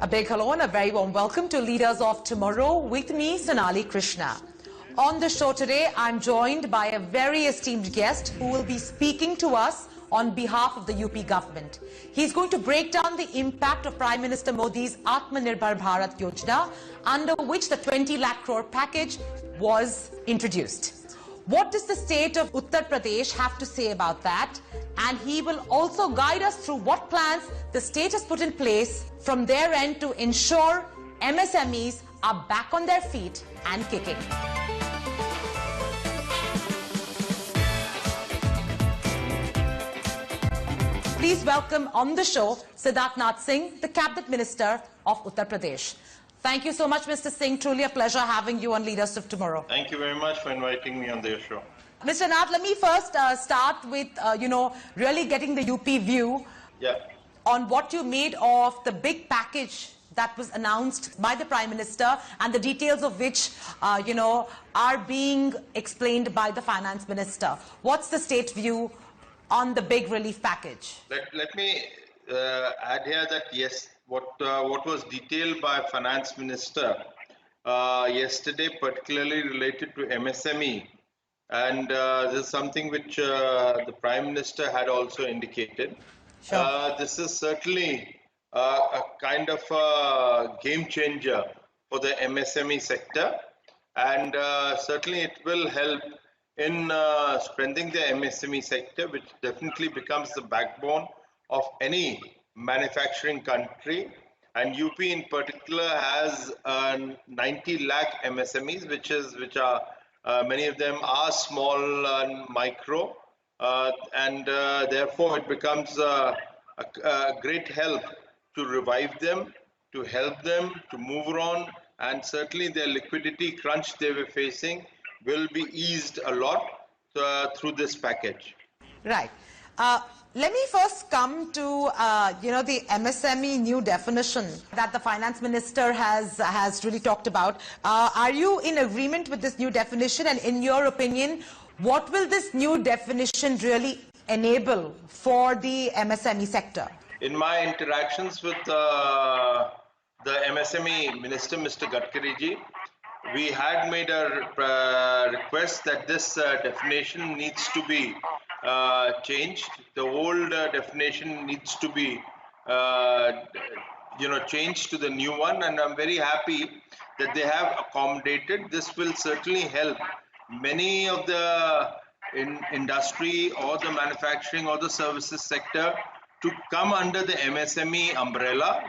A big hello and a very warm welcome to Leaders of Tomorrow with me, Sonali Krishna. On the show today, I'm joined by a very esteemed guest who will be speaking to us on behalf of the UP government. He's going to break down the impact of Prime Minister Modi's Atmanirbhar Bharat Yojana, under which the 20 lakh crore package was introduced. What does the state of Uttar Pradesh have to say about that? And he will also guide us through what plans the state has put in place from their end to ensure MSMEs are back on their feet and kicking. Please welcome on the show Sidharth Nath Singh, the Cabinet Minister of Uttar Pradesh. Thank you so much, Mr. Singh. Truly a pleasure having you on Leaders of Tomorrow. Thank you very much for inviting me on their show. Mr. Nath, let me first start with, really getting the UP view on what you made of the big package that was announced by the Prime Minister and the details of which, are being explained by the Finance Minister. What's the state view on the big relief package? Let me add here that yes, what was detailed by Finance Minister yesterday, particularly related to MSME, and this is something which the Prime Minister had also indicated. Sure. This is certainly a kind of a game changer for the MSME sector, and certainly it will help in strengthening the MSME sector, which definitely becomes the backbone of any manufacturing country. And UP in particular has 90 lakh MSMEs, which are many of them are small and micro, and therefore it becomes a great help to revive them, to help them to move on, and certainly their liquidity crunch they were facing will be eased a lot through this package. Right. Let me first come to, the MSME new definition that the Finance Minister has really talked about. Are you in agreement with this new definition? And in your opinion, what will this new definition really enable for the MSME sector? In my interactions with the MSME Minister, Mr. Gadkariji, we had made a request that this definition needs to be changed. The old definition needs to be changed to the new one, and I'm very happy that they have accommodated. This will certainly help many of the industry or the manufacturing or the services sector to come under the MSME umbrella.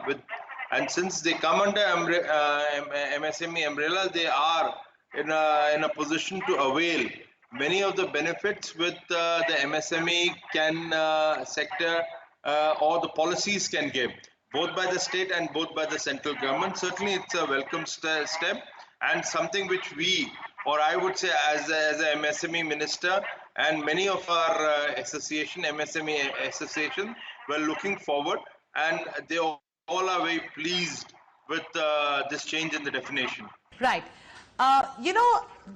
And since they come under MSME umbrella, they are in a position to avail many of the benefits with the MSME sector or the policies can give, both by the state and both by the central government. Certainly it's a welcome step and something which we, or I would say as a MSME minister and many of our MSME association were looking forward, and they all are very pleased with this change in the definition. Right.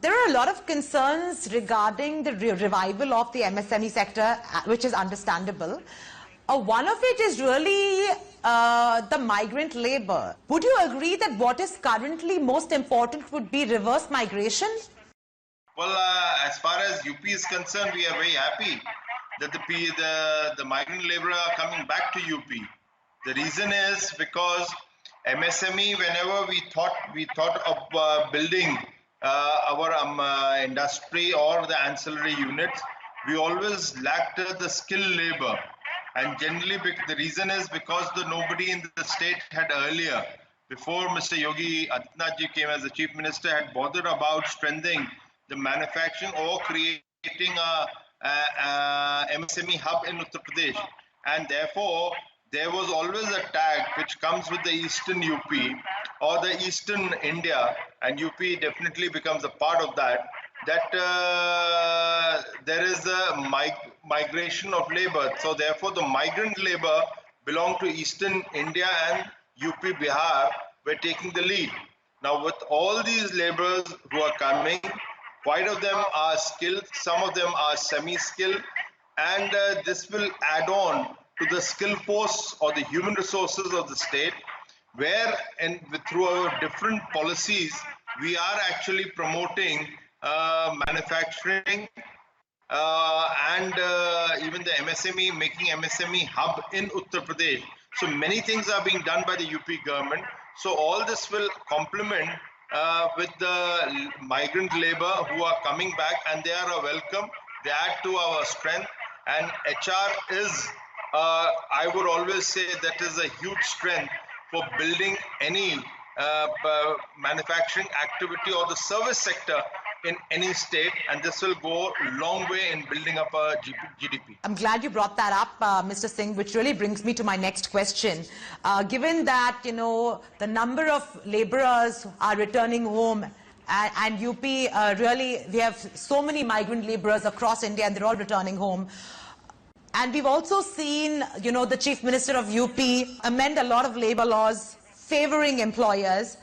There are a lot of concerns regarding the revival of the MSME sector, which is understandable. One of it is really the migrant labor. Would you agree that what is currently most important would be reverse migration? Well, as far as UP is concerned, we are very happy that the migrant labor are coming back to UP. The reason is because MSME, whenever we thought of building our industry or the ancillary units, we always lacked the skilled labor. And generally, the reason is because nobody in the state had earlier, before Mr. Yogi Adityanath ji came as the Chief Minister, had bothered about strengthening the manufacturing or creating a MSME hub in Uttar Pradesh. And therefore, there was always a tag which comes with the Eastern UP or the Eastern India, and UP definitely becomes a part of that, there is a migration of labor. So therefore, the migrant labor belong to Eastern India, and UP Bihar were taking the lead. Now with all these laborers who are coming, quite of them are skilled, some of them are semi-skilled, and this will add on to the skill force or the human resources of the state, where through our different policies, we are actually promoting manufacturing and even the MSME, making MSME hub in Uttar Pradesh. So many things are being done by the UP government. So all this will complement with the migrant labor who are coming back, and they are a welcome. They add to our strength, and HR is, I would always say, that is a huge strength for building any manufacturing activity or the service sector in any state, and this will go a long way in building up a GDP. I'm glad you brought that up, Mr. Singh, which really brings me to my next question. Given that, the number of laborers are returning home, and UP, really, we have so many migrant laborers across India, and they're all returning home. And we've also seen, the Chief Minister of UP amend a lot of labor laws favoring employers.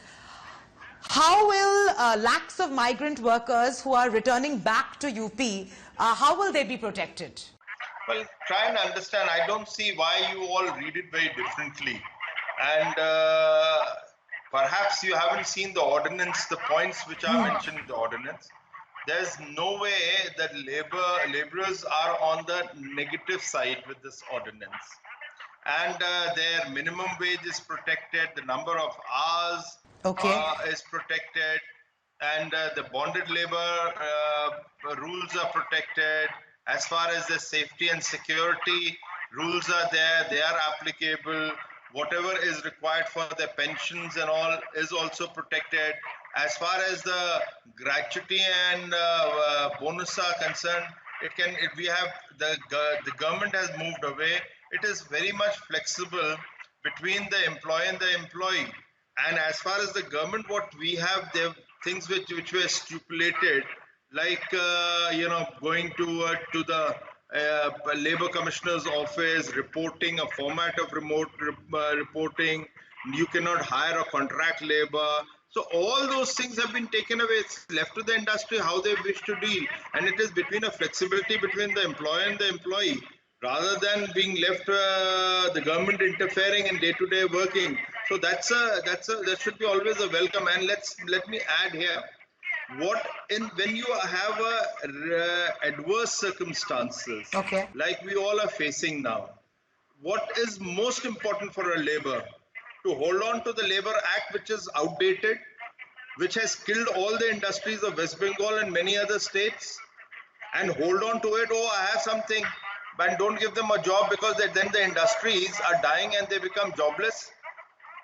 How will lakhs of migrant workers who are returning back to UP, how will they be protected? Well, try and understand. I don't see why you all read it very differently. And perhaps you haven't seen the ordinance, the points which are mentioned in the ordinance. There's no way that laborers are on the negative side with this ordinance. And their minimum wage is protected, the number of hours is protected, and the bonded labor rules are protected. As far as the safety and security rules are there, they are applicable. Whatever is required for their pensions and all is also protected. As far as the gratuity and bonus are concerned, the government has moved away. It is very much flexible between the employer and the employee. And as far as the government, what we have, there are things which were stipulated, like going to the Labor Commissioner's office, reporting, a format of remote reporting. You cannot hire a contract labor. So all those things have been taken away. It's left to the industry how they wish to deal, and it is between a flexibility between the employer and the employee, rather than being left the government interfering in day-to-day working. So that should be always a welcome. And let me add here, when you have adverse circumstances like we all are facing now, what is most important for a labor? To hold on to the Labor Act, which is outdated, which has killed all the industries of West Bengal and many other states, and hold on to it. Oh, I have something, but don't give them a job, because then the industries are dying and they become jobless.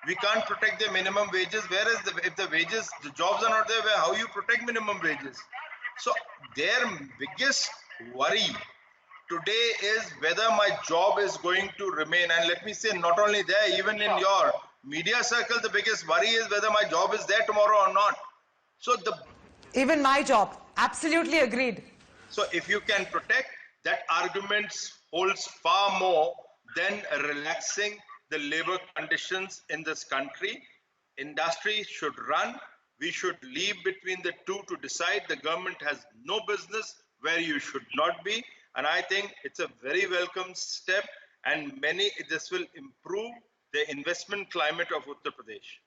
We can't protect their minimum wages. Whereas if the jobs are not there, how you protect minimum wages? So their biggest worry today is whether my job is going to remain. And let me say, not only there, even in your media circle, the biggest worry is whether my job is there tomorrow or not. So even my job, absolutely agreed. So if you can protect, that argument holds far more than relaxing the labor conditions in this country. Industry should run. We should leave between the two to decide. The government has no business where you should not be. And I think it's a very welcome step, and this will improve the investment climate of Uttar Pradesh.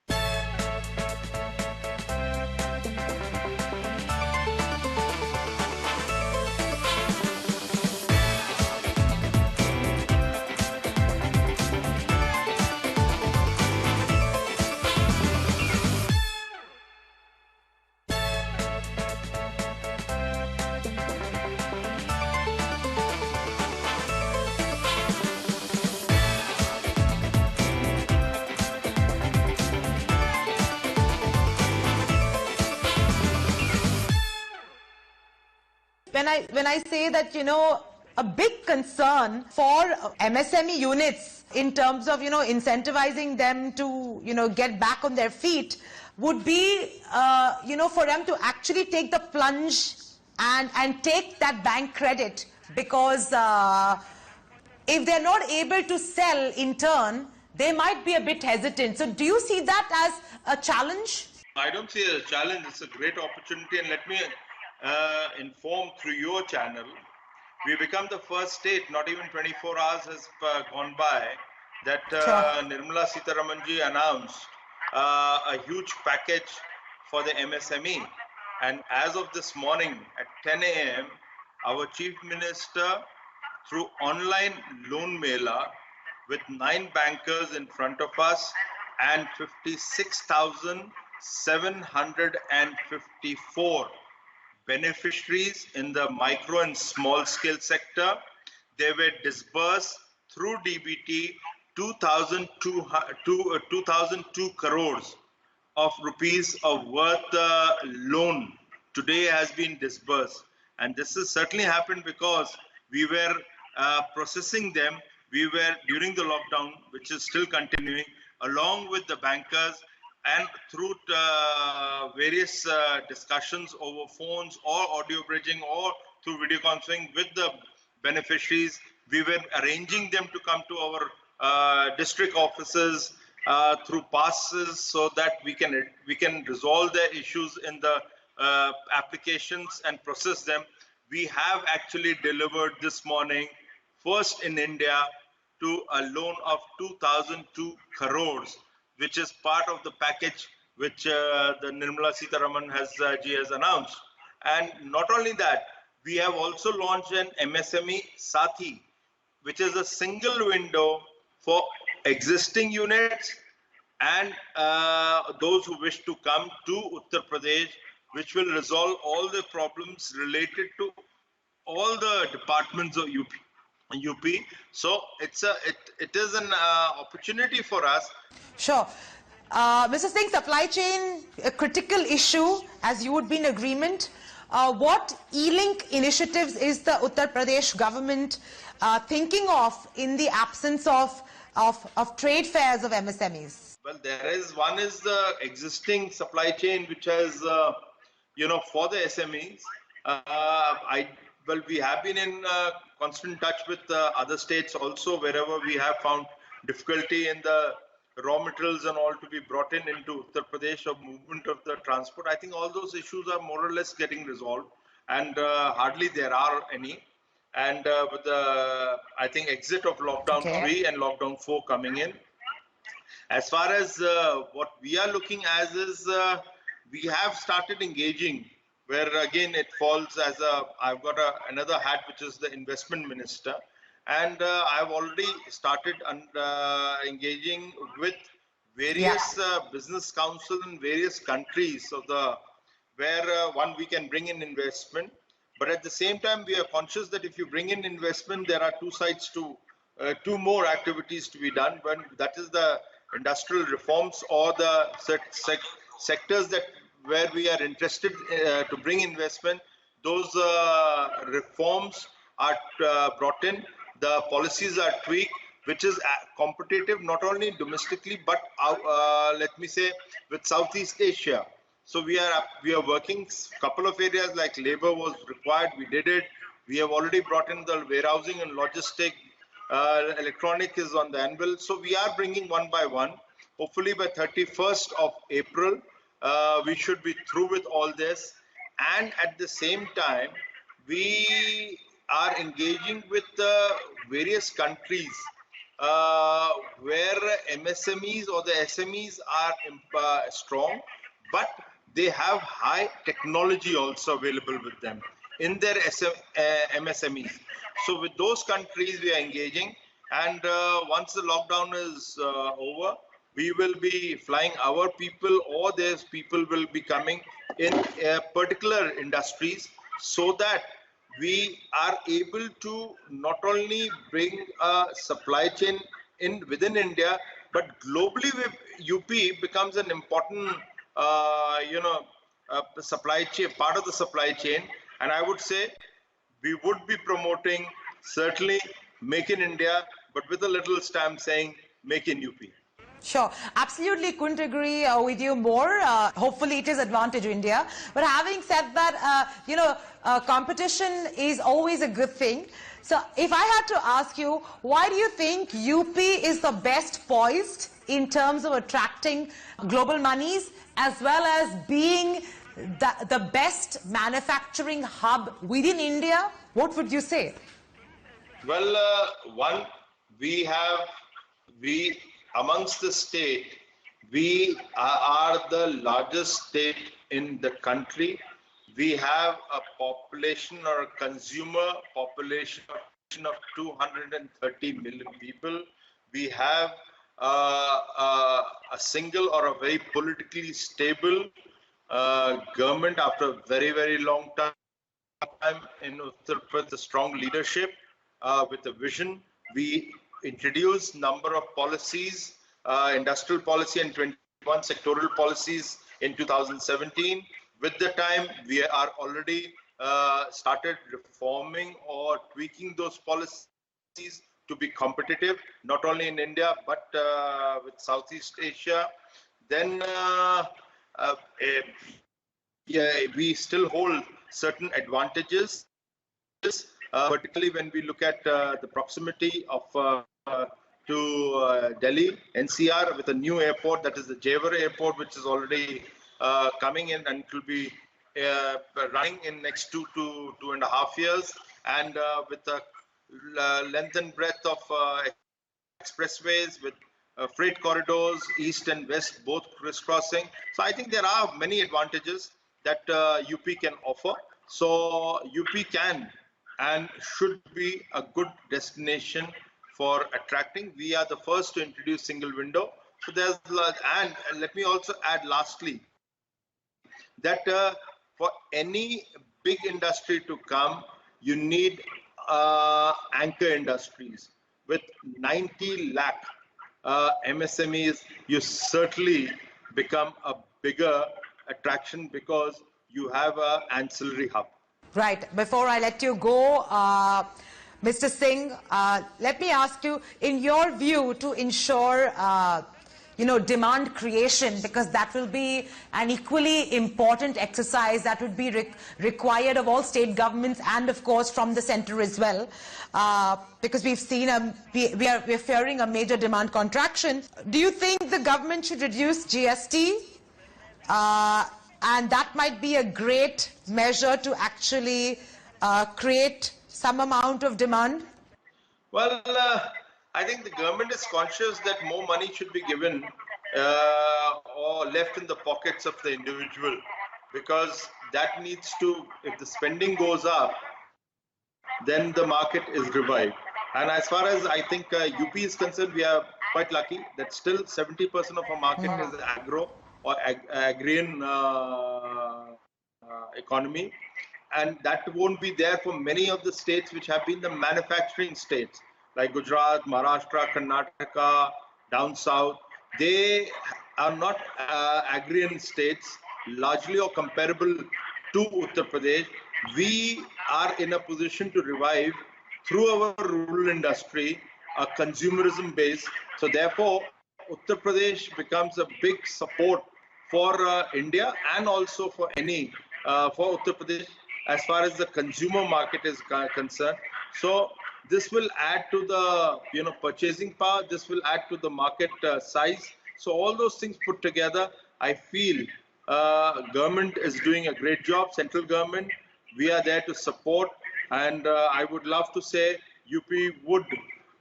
When I say that, a big concern for MSME units in terms of, incentivizing them to, get back on their feet would be, for them to actually take the plunge and take that bank credit, because if they're not able to sell in turn, they might be a bit hesitant. So do you see that as a challenge? I don't see it as a challenge. It's a great opportunity. And let me inform through your channel, we become the first state, not even 24 hours has gone by, that Nirmala Sitharamanji announced a huge package for the MSME. And as of this morning at 10 a.m., our Chief Minister, through online loan mailer with 9 bankers in front of us and 56,754 beneficiaries in the micro and small scale sector. They were disbursed through DBT 2,002 crores of rupees of worth loan today has been disbursed. And this has certainly happened because we were processing them. We were during the lockdown, which is still continuing, along with the bankers and through various discussions over phones or audio bridging or through video conferencing with the beneficiaries. We were arranging them to come to our district offices through passes so that we can resolve their issues in the applications and process them. We have actually delivered this morning, first in India, to a loan of 2,002 crores, which is part of the package which the Nirmala Sitharaman has announced. And not only that, we have also launched an MSME Sathi, which is a single window for existing units and those who wish to come to Uttar Pradesh, which will resolve all the problems related to all the departments of UP. So it is an opportunity for us. Sure. Mr. Singh, supply chain, a critical issue, as you would be in agreement. What e-link initiatives is the Uttar Pradesh government thinking of in the absence of trade fairs of MSMEs? Well, one is the existing supply chain, which has, for the SMEs. We have been in constant touch with other states also, wherever we have found difficulty in the raw materials and all to be brought into Uttar Pradesh or movement of the transport. I think all those issues are more or less getting resolved, and hardly there are any. And with the, I think, exit of lockdown 3 and lockdown 4 coming in, as far as what we are looking as is, we have started engaging, where again it falls as I've got another hat, which is the investment minister. And I've already started engaging with various business council in various countries of where we can bring in investment. But at the same time, we are conscious that if you bring in investment, there are two sides to two more activities to be done. That is the industrial reforms or the sectors where we are interested to bring investment. Those reforms are brought in. The policies are tweaked, which is competitive not only domestically but let me say with Southeast Asia. So we are working couple of areas like labor was required. We did it. We have already brought in the warehousing and logistic. Electronic is on the anvil. So we are bringing one by one. Hopefully by 31st of April, we should be through with all this. And at the same time, we are engaging with various countries where MSMEs or the SMEs are strong, but they have high technology also available with them in their MSMEs. So with those countries we are engaging, and once the lockdown is over, we will be flying our people or their people will be coming in particular industries, so that we are able to not only bring a supply chain within India, but globally UP becomes an important supply chain, part of the supply chain. And I would say we would be promoting certainly Make in India, but with a little stamp saying Make in UP. Sure, absolutely couldn't agree with you more. Hopefully it is advantage India. But having said that, competition is always a good thing. So if I had to ask you, why do you think UP is the best poised in terms of attracting global monies, as well as being the best manufacturing hub within India? What would you say? Well, one, amongst the state, We are the largest state in the country. We have a population or a consumer population of 230 million people. We have a single or a very politically stable government after a very, very long time in Uttar Pradesh, a strong leadership with a vision. We introduced number of policies, industrial policy and 21 sectoral policies in 2017. With the time, we are already started reforming or tweaking those policies to be competitive, not only in India, but with Southeast Asia. Then yeah, we still hold certain advantages, particularly when we look at the proximity of to Delhi, NCR, with a new airport, that is the Jewar airport, which is already coming in and it will be running in next 2.5 years, and with the length and breadth of expressways, with freight corridors, east and west, both crisscrossing. So I think there are many advantages that UP can offer. So UP can and should be a good destination for attracting. We are the first to introduce single window. So there's, and let me also add lastly, that for any big industry to come, you need anchor industries. With 90 lakh MSMEs, you certainly become a bigger attraction because you have an ancillary hub. Right. Before I let you go, Mr. Singh, let me ask you, in your view, to ensure demand creation, because that will be an equally important exercise that would be required of all state governments and, of course, from the center as well, because we've seen we're fearing a major demand contraction. Do you think the government should reduce GST? And that might be a great measure to actually create some amount of demand? Well, I think the government is conscious that more money should be given or left in the pockets of the individual, because that needs to, if the spending goes up, then the market is revived. And as far as I think UP is concerned, we are quite lucky that still 70% of our market is agro or agrarian economy, and that won't be there for many of the states which have been the manufacturing states like Gujarat, Maharashtra, Karnataka, down south. They are not agrarian states, largely or comparable to Uttar Pradesh. We are in a position to revive through our rural industry a consumerism base. So therefore, Uttar Pradesh becomes a big support for India and also for for Uttar Pradesh as far as the consumer market is concerned. So this will add to the purchasing power. This will add to the market size. So all those things put together, I feel government is doing a great job. Central government, we are there to support, and I would love to say UP would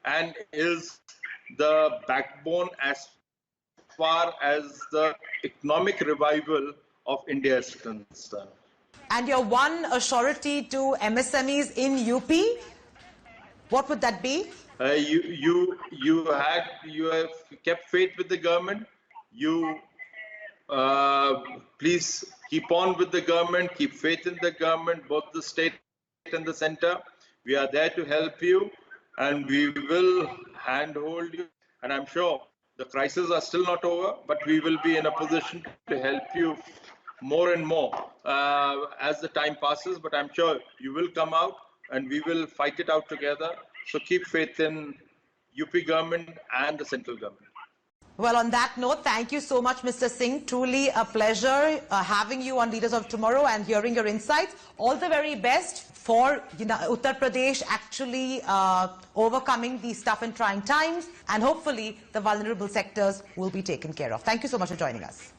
and is the backbone as far as the economic revival of India is concerned. And your one surety to MSMEs in UP, what would that be? You have kept faith with the government. You please keep on with the government, keep faith in the government, both the state and the center. We are there to help you, and we will handhold you. And I'm sure the crises are still not over, but we will be in a position to help you more and more as the time passes. But I'm sure you will come out, and we will fight it out together. So keep faith in UP government and the central government. Well, on that note, thank you so much, Mr. Singh. Truly a pleasure having you on Leaders of Tomorrow and hearing your insights. All the very best for Uttar Pradesh actually overcoming these tough and trying times, and hopefully the vulnerable sectors will be taken care of. Thank you so much for joining us.